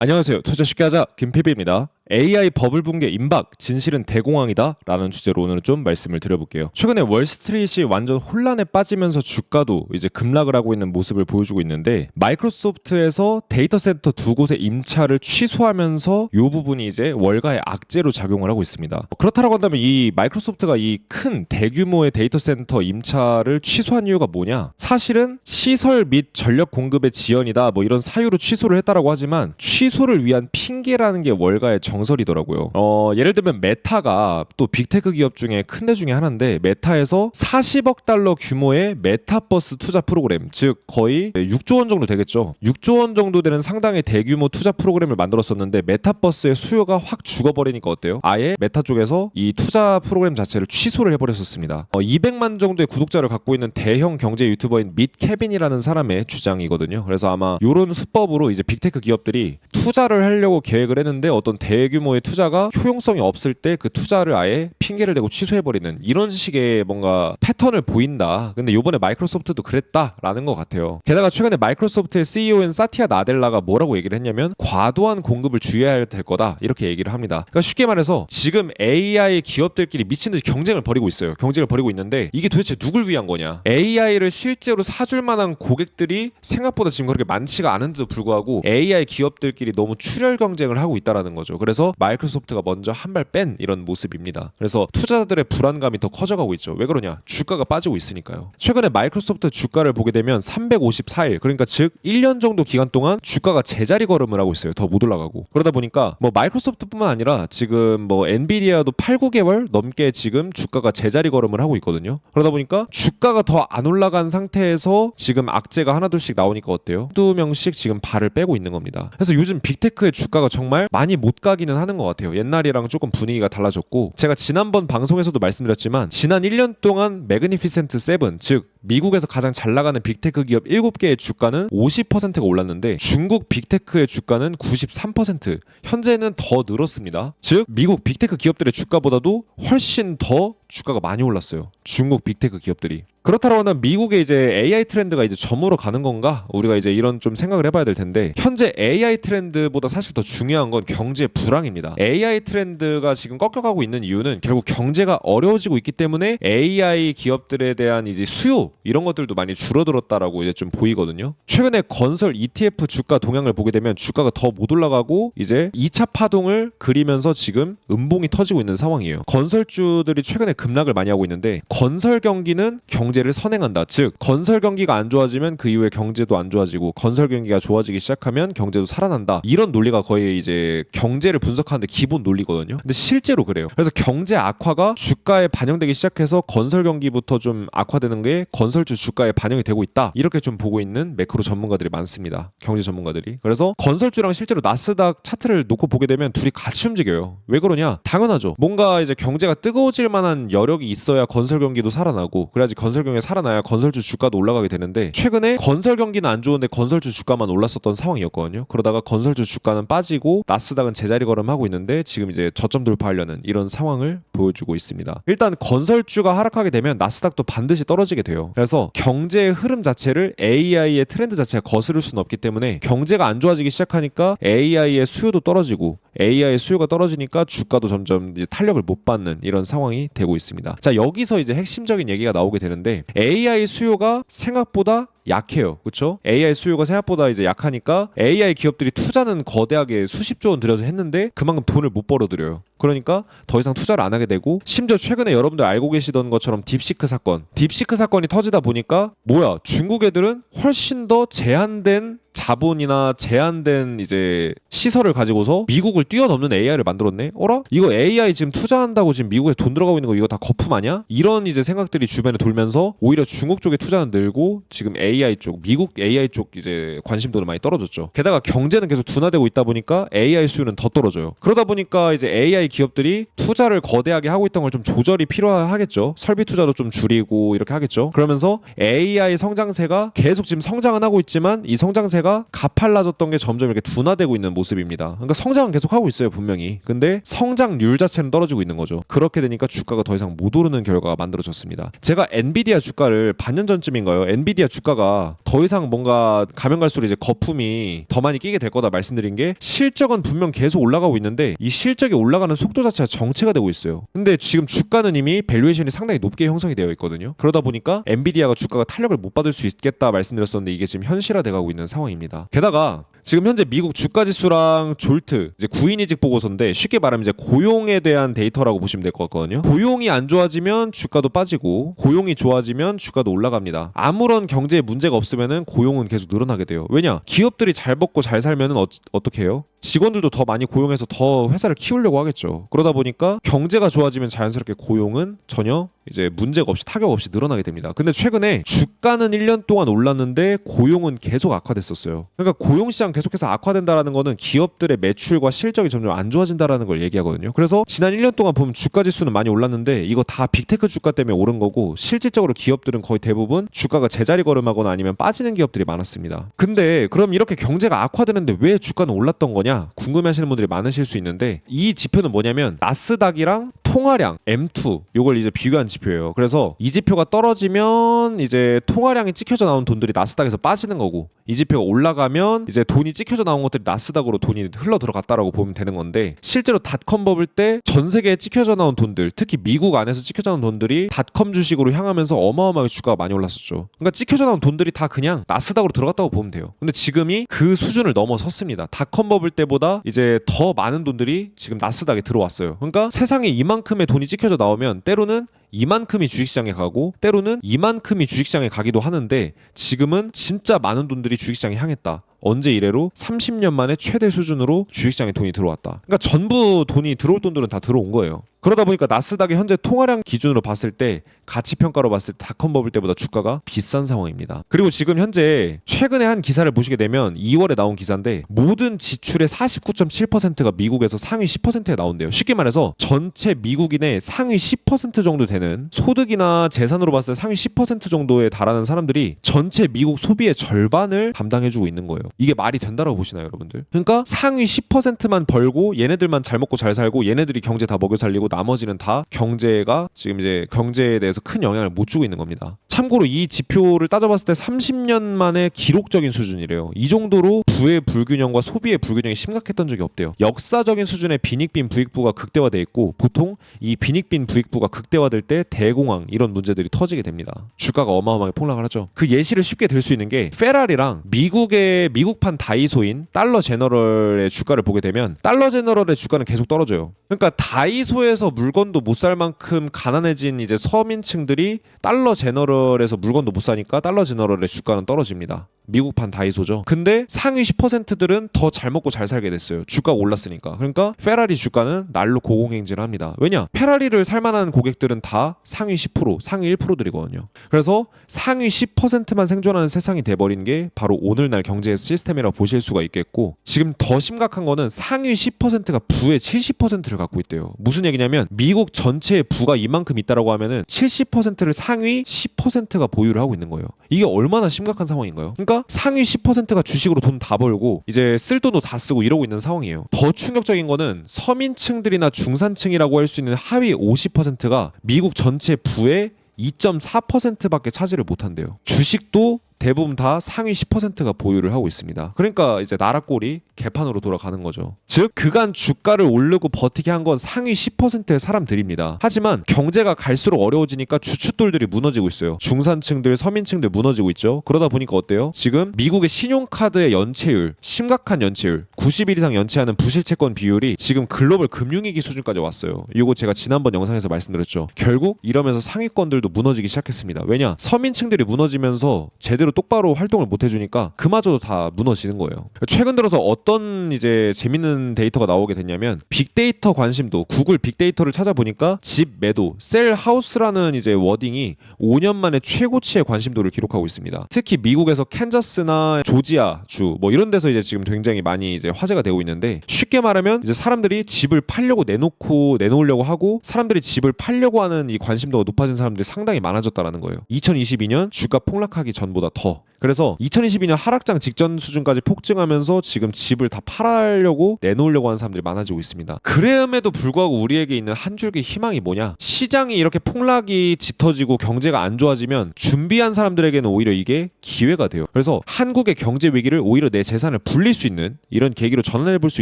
안녕하세요. 투자 쉽게 하자 김PB입니다. AI 버블 붕괴 임박, 진실은 대공황이다 라는 주제로 오늘은 좀 말씀을 드려볼게요. 최근에 월스트리트이 완전 혼란에 빠지면서 주가도 이제 급락을 하고 있는 모습을 보여주고 있는데, 마이크로소프트에서 데이터 센터 두 곳의 임차를 취소하면서 이 부분이 이제 월가의 악재로 작용을 하고 있습니다. 그렇다고 한다면 이 마이크로소프트가 이 큰 대규모의 데이터 센터 임차를 취소한 이유가 뭐냐? 사실은 시설 및 전력 공급의 지연이다 뭐 이런 사유로 취소를 했다라고 하지만, 취소를 위한 핑계라는 게 월가의 정설이더라고요. 예를 들면 메타가 또 빅테크 기업 중에 큰 데 중에 하나인데, 메타에서 40억 달러 규모의 메타버스 투자 프로그램, 즉 거의 6조 원 정도 되겠죠. 6조 원 정도 되는 상당히 대규모 투자 프로그램을 만들었었는데, 메타버스의 수요가 확 죽어버리니까 어때요? 아예 메타 쪽에서 이 투자 프로그램 자체를 취소를 해버렸었습니다. 200만 정도의 구독자를 갖고 있는 대형 경제 유튜버인 밑케빈이라는 사람의 주장이거든요. 그래서 아마 이런 수법으로 이제 빅테크 기업들이 투자를 하려고 계획을 했는데, 어떤 대규모의 투자가 효용성이 없을 때 그 투자를 아예 핑계를 대고 취소해버리는 이런 식의 뭔가 패턴을 보인다. 근데 요번에 마이크로소프트도 그랬다라는 것 같아요. 게다가 최근에 마이크로소프트의 CEO인 사티아 나델라가 뭐라고 얘기를 했냐면, 과도한 공급을 주의해야 될 거다 이렇게 얘기를 합니다. 그러니까 쉽게 말해서 지금 AI 기업들끼리 미친듯이 경쟁을 벌이고 있어요. 경쟁을 벌이고 있는데, 이게 도대체 누굴 위한 거냐? AI를 실제로 사줄 만한 고객들이 생각보다 지금 그렇게 많지가 않은데도 불구하고 AI 기업들끼리 너무 출혈 경쟁을 하고 있다라는 거죠. 그래서 마이크로소프트가 먼저 한 발 뺀 이런 모습입니다. 그래서 투자자들의 불안감이 더 커져가고 있죠. 왜 그러냐? 주가가 빠지고 있으니까요. 최근에 마이크로소프트 주가를 보게 되면 354일, 그러니까 즉 1년 정도 기간 동안 주가가 제자리 걸음을 하고 있어요. 더 못 올라가고. 그러다 보니까 뭐 마이크로소프트뿐만 아니라 지금 뭐 엔비디아도 8, 9개월 넘게 지금 주가가 제자리 걸음을 하고 있거든요. 그러다 보니까 주가가 더 안 올라간 상태에서 지금 악재가 하나둘씩 나오니까 어때요? 한두 명씩 지금 발을 빼고 있는 겁니다. 그래서 요즘 빅테크의 주가가 정말 많이 못 가기는 하는 것 같아요. 옛날이랑 조금 분위기가 달라졌고, 제가 지난번 방송에서도 말씀드렸지만 지난 1년 동안 매그니피센트 7, 즉 미국에서 가장 잘 나가는 빅테크 기업 7개의 주가는 50%가 올랐는데, 중국 빅테크의 주가는 93%, 현재는 더 늘었습니다. 즉 미국 빅테크 기업들의 주가보다도 훨씬 더 주가가 많이 올랐어요. 중국 빅테크 기업들이. 그렇다고 하면 미국의 이제 AI 트렌드가 이제 저물어 가는 건가? 우리가 이제 이런 좀 생각을 해봐야 될 텐데, 현재 AI 트렌드보다 사실 더 중요한 건 경제 불황입니다. AI 트렌드가 지금 꺾여가고 있는 이유는 결국 경제가 어려워지고 있기 때문에 AI 기업들에 대한 이제 수요 이런 것들도 많이 줄어들었다라고 이제 좀 보이거든요. 최근에 건설 ETF 주가 동향을 보게 되면 주가가 더 못 올라가고 이제 2차 파동을 그리면서 지금 음봉이 터지고 있는 상황이에요. 건설주들이 최근에 급락을 많이 하고 있는데, 건설 경기는 경제를 선행한다. 즉 건설 경기가 안 좋아지면 그 이후에 경제도 안 좋아지고, 건설 경기가 좋아지기 시작하면 경제도 살아난다. 이런 논리가 거의 이제 경제를 분석하는데 기본 논리거든요. 근데 실제로 그래요. 그래서 경제 악화가 주가에 반영되기 시작해서 건설 경기부터 좀 악화되는 게 건설주 주가에 반영이 되고 있다. 이렇게 좀 보고 있는 매크로 전문가들이 많습니다. 경제 전문가들이. 그래서 건설주랑 실제로 나스닥 차트를 놓고 보게 되면 둘이 같이 움직여요. 왜 그러냐? 당연하죠. 뭔가 이제 경제가 뜨거워질 만한 여력이 있어야 건설 경기도 살아나고, 그래야지 건설 경기가 살아나야 건설주 주가도 올라가게 되는데, 최근에 건설 경기는 안 좋은데 건설주 주가만 올랐었던 상황이었거든요. 그러다가 건설주 주가는 빠지고 나스닥은 제자리 걸음하고 있는데, 지금 이제 저점 돌파하려는 이런 상황을 보여주고 있습니다. 일단 건설주가 하락하게 되면 나스닥도 반드시 떨어지게 돼요. 그래서 경제의 흐름 자체를 AI의 트렌드 자체가 거스를 수는 없기 때문에, 경제가 안 좋아지기 시작하니까 AI의 수요도 떨어지고, AI의 수요가 떨어지니까 주가도 점점 이제 탄력을 못 받는 이런 상황이 되고 있습니다. 자, 여기서 이제 핵심적인 얘기가 나오게 되는데, AI 수요가 생각보다 약해요. 그렇죠? AI 수요가 생각보다 이제 약하니까 AI 기업들이 투자는 거대하게 수십조 원 들여서 했는데 그만큼 돈을 못 벌어들여요. 그러니까 더 이상 투자를 안 하게 되고, 심지어 최근에 여러분들 알고 계시던 것처럼 딥시크 사건이 터지다 보니까 뭐야, 중국 애들은 훨씬 더 제한된 자본이나 제한된 이제 시설을 가지고서 미국을 뛰어넘는 AI를 만들었네? 어라? 이거 AI 지금 투자한다고 지금 미국에 돈 들어가고 있는 거 이거 다 거품 아니야? 이런 이제 생각들이 주변에 돌면서 오히려 중국 쪽에 투자는 늘고, 지금 AI 쪽, 미국 AI 쪽 이제 관심도는 많이 떨어졌죠. 게다가 경제는 계속 둔화되고 있다 보니까 AI 수요는 더 떨어져요. 그러다 보니까 이제 AI 기업들이 투자를 거대하게 하고 있던 걸 좀 조절이 필요하겠죠. 설비 투자도 좀 줄이고 이렇게 하겠죠. 그러면서 AI 성장세가 계속 지금 성장은 하고 있지만, 이 성장세가 가팔라졌던 게 점점 이렇게 둔화되고 있는 모습입니다. 그러니까 성장은 계속 하고 있어요, 분명히. 근데 성장률 자체는 떨어지고 있는 거죠. 그렇게 되니까 주가가 더 이상 못 오르는 결과가 만들어졌습니다. 제가 엔비디아 주가를 반년 전쯤인가요? 엔비디아 주가가 주가가 더 이상 뭔가 가면 갈수록 이제 거품이 더 많이 끼게 될 거다 말씀드린 게, 실적은 분명 계속 올라가고 있는데 이 실적이 올라가는 속도 자체가 정체가 되고 있어요. 근데 지금 주가는 이미 밸류에이션이 상당히 높게 형성이 되어 있거든요. 그러다 보니까 엔비디아가 주가가 탄력을 못 받을 수 있겠다 말씀드렸었는데 이게 지금 현실화돼 가고 있는 상황입니다. 게다가 지금 현재 미국 주가 지수랑 졸트, 이제 구인이직 보고서인데 쉽게 말하면 이제 고용에 대한 데이터라고 보시면 될 것 같거든요. 고용이 안 좋아지면 주가도 빠지고 고용이 좋아지면 주가도 올라갑니다. 아무런 경제에 문제가 없으면은 고용은 계속 늘어나게 돼요. 왜냐? 기업들이 잘 먹고 잘 살면은 어떻게 해요? 직원들도 더 많이 고용해서 더 회사를 키우려고 하겠죠. 그러다 보니까 경제가 좋아지면 자연스럽게 고용은 전혀 이제 문제가 없이 타격 없이 늘어나게 됩니다. 근데 최근에 주가는 1년 동안 올랐는데 고용은 계속 악화됐었어요. 그러니까 고용 시장 계속해서 악화된다라는 거는 기업들의 매출과 실적이 점점 안 좋아진다라는 걸 얘기하거든요. 그래서 지난 1년 동안 보면 주가 지수는 많이 올랐는데 이거 다 빅테크 주가 때문에 오른 거고, 실질적으로 기업들은 거의 대부분 주가가 제자리 걸음하거나 아니면 빠지는 기업들이 많았습니다. 근데 그럼 이렇게 경제가 악화되는데 왜 주가는 올랐던 거냐 궁금해하시는 분들이 많으실 수 있는데, 이 지표는 뭐냐면 나스닥이랑 통화량 M2 요걸 이제 비교한 지표예요. 그래서 이 지표가 떨어지면 이제 통화량이 찍혀져 나온 돈들이 나스닥에서 빠지는 거고, 이 지표가 올라가면 이제 돈이 찍혀져 나온 것들이 나스닥으로 돈이 흘러 들어갔다라고 보면 되는 건데, 실제로 닷컴 버블 때 전 세계에 찍혀져 나온 돈들, 특히 미국 안에서 찍혀져 나온 돈들이 닷컴 주식으로 향하면서 어마어마하게 주가가 많이 올랐었죠. 그러니까 찍혀져 나온 돈들이 다 그냥 나스닥으로 들어갔다고 보면 돼요. 근데 지금이 그 수준을 넘어섰습니다. 닷컴 버블 때보다 이제 더 많은 돈들이 지금 나스닥에 들어왔어요. 그러니까 세상에 이만큼의 돈이 찍혀져 나오면 때로는 이만큼이 주식시장에 가고 때로는 이만큼이 주식시장에 가기도 하는데, 지금은 진짜 많은 돈들이 주식시장에 향했다. 언제 이래로 30년 만에 최대 수준으로 주식시장에 돈이 들어왔다. 그러니까 전부 돈이 들어올 돈들은 다 들어온 거예요. 그러다 보니까 나스닥의 현재 통화량 기준으로 봤을 때, 가치평가로 봤을 때 닷컴 버블 때보다 주가가 비싼 상황입니다. 그리고 지금 현재 최근에 한 기사를 보시게 되면 2월에 나온 기사인데, 모든 지출의 49.7%가 미국에서 상위 10%에 나온대요. 쉽게 말해서 전체 미국인의 상위 10% 정도 되는 소득이나 재산으로 봤을 때 상위 10% 정도에 달하는 사람들이 전체 미국 소비의 절반을 담당해주고 있는 거예요. 이게 말이 된다라고 보시나요, 여러분들? 그러니까 상위 10%만 벌고 얘네들만 잘 먹고 잘 살고 얘네들이 경제 다 먹여 살리고 나머지는 다 경제가 지금 이제 경제에 대해서 큰 영향을 못 주고 있는 겁니다. 참고로 이 지표를 따져봤을 때 30년 만에 기록적인 수준이래요. 이 정도로 부의 불균형과 소비의 불균형이 심각했던 적이 없대요. 역사적인 수준의 빈익빈 부익부가 극대화돼 있고, 보통 이 빈익빈 부익부가 극대화될 때 대공황 이런 문제들이 터지게 됩니다. 주가가 어마어마하게 폭락을 하죠. 그 예시를 쉽게 들 수 있는 게 페라리랑 미국판 다이소인 달러 제너럴의 주가를 보게 되면 달러 제너럴의 주가는 계속 떨어져요. 그러니까 다이소에서 물건도 못 살 만큼 가난해진 이제 서민층들이 달러 제너럴에서 물건도 못 사니까 달러 제너럴의 주가는 떨어집니다. 미국판 다이소죠. 근데 상위 10%들은 더 잘 먹고 잘 살게 됐어요. 주가가 올랐으니까. 그러니까 페라리 주가는 날로 고공행진을 합니다. 왜냐? 페라리를 살만한 고객들은 다 상위 10%, 상위 1%들이거든요. 그래서 상위 10%만 생존하는 세상이 돼버린 게 바로 오늘날 경제 시스템이라고 보실 수가 있겠고, 지금 더 심각한 거는 상위 10%가 부의 70%를 갖고 있대요. 무슨 얘기냐면 미국 전체의 부가 이만큼 있다라고 하면은 70%를 상위 10%가 보유를 하고 있는 거예요. 이게 얼마나 심각한 상황인가요? 그러니까 상위 10%가 주식으로 돈 다 벌고 이제 쓸 돈도 다 쓰고 이러고 있는 상황이에요. 더 충격적인 거는 서민층들이나 중산층이라고 할 수 있는 하위 50%가 미국 전체 부의 2.4%밖에 차지를 못한대요. 주식도 대부분 다 상위 10%가 보유를 하고 있습니다. 그러니까 이제 나라꼴이 개판으로 돌아가는 거죠. 즉 그간 주가를 오르고 버티게 한 건 상위 10%의 사람들입니다. 하지만 경제가 갈수록 어려워지니까 주춧돌들이 무너지고 있어요. 중산층들, 서민층들 무너지고 있죠. 그러다 보니까 어때요? 지금 미국의 신용카드의 연체율, 심각한 연체율, 90일 이상 연체하는 부실채권 비율이 지금 글로벌 금융위기 수준까지 왔어요. 이거 제가 지난번 영상에서 말씀드렸죠. 결국 이러면서 상위권들도 무너지기 시작했습니다. 왜냐? 서민층들이 무너지면서 제대로 똑바로 활동을 못 해주니까 그마저도 다 무너지는 거예요. 최근 들어서 어떤 이제 재밌는 데이터가 나오게 됐냐면, 빅데이터 관심도, 구글 빅데이터를 찾아보니까 집 매도, 셀 하우스라는 이제 워딩이 5년 만에 최고치의 관심도를 기록하고 있습니다. 특히 미국에서 캔자스나 조지아 주 뭐 이런 데서 이제 지금 굉장히 많이 이제 화제가 되고 있는데, 쉽게 말하면 이제 사람들이 집을 팔려고 내놓으려고 하고 사람들이 집을 팔려고 하는 이 관심도가 높아진 사람들이 상당히 많아졌다라는 거예요. 2022년 주가 폭락하기 전보다 더. 그래서 2022년 하락장 직전 수준까지 폭증하면서 지금 집을 다 팔려고 내놓으려고 하는 사람들이 많아지고 있습니다. 그럼에도 불구하고 우리에게 있는 한 줄기 희망이 뭐냐? 시장이 이렇게 폭락이 짙어지고 경제가 안 좋아지면 준비한 사람들에게는 오히려 이게 기회가 돼요. 그래서 한국의 경제 위기를 오히려 내 재산을 불릴 수 있는 이런 계기로 전환해 볼 수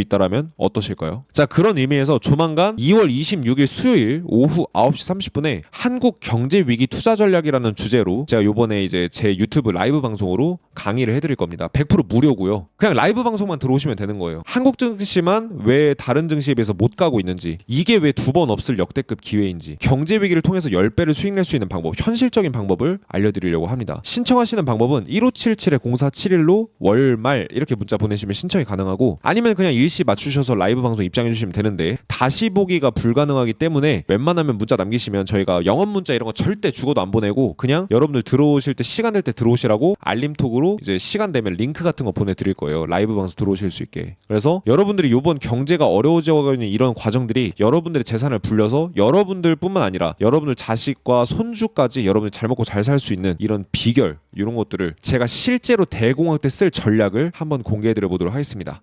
있다라면 어떠실까요? 자, 그런 의미에서 조만간 2월 26일 수요일 오후 9시 30분에 한국 경제 위기 투자 전략이라는 주제로 제가 요번에 이제 제 유튜브 라이브 방송으로 강의를 해드릴 겁니다. 100% 무료고요. 그냥 라이브 방송만 들어오시면 되는 거예요. 한국 증시만 왜 다른 증시에 비해서 못 가고 있는지, 이게 왜 두 번 없을 역대급 기회인지, 경제 위기를 통해서 10배를 수익 낼 수 있는 방법, 현실적인 방법을 알려드리려고 합니다. 신청하시는 방법은 1577-0471로 월말 이렇게 문자 보내시면 신청이 가능하고, 아니면 그냥 일시 맞추셔서 라이브 방송 입장해 주시면 되는데 다시 보기가 불가능하기 때문에 웬만하면 문자 남기시면 저희가 영업 문자 이런 거 절대 죽어도 안 보내고 그냥 여러분들 들어오실 때 시간 될 때 들어오시라고 알림톡으로 이제 시간 되면 링크 같은 거 보내드릴 거예요. 라이브 방송 들어오실 수 있게. 그래서 여러분들이 요번 경제가 어려워지고 있는 이런 과정들이 여러분들의 재산을 불려서 여러분들 뿐만 아니라 여러분들 자식과 손주까지 여러분이 잘 먹고 잘 살 수 있는 이런 비결, 이런 것들을 제가 실제로 대공황 때 쓸 전략을 한번 공개해 드려 보도록 하겠습니다.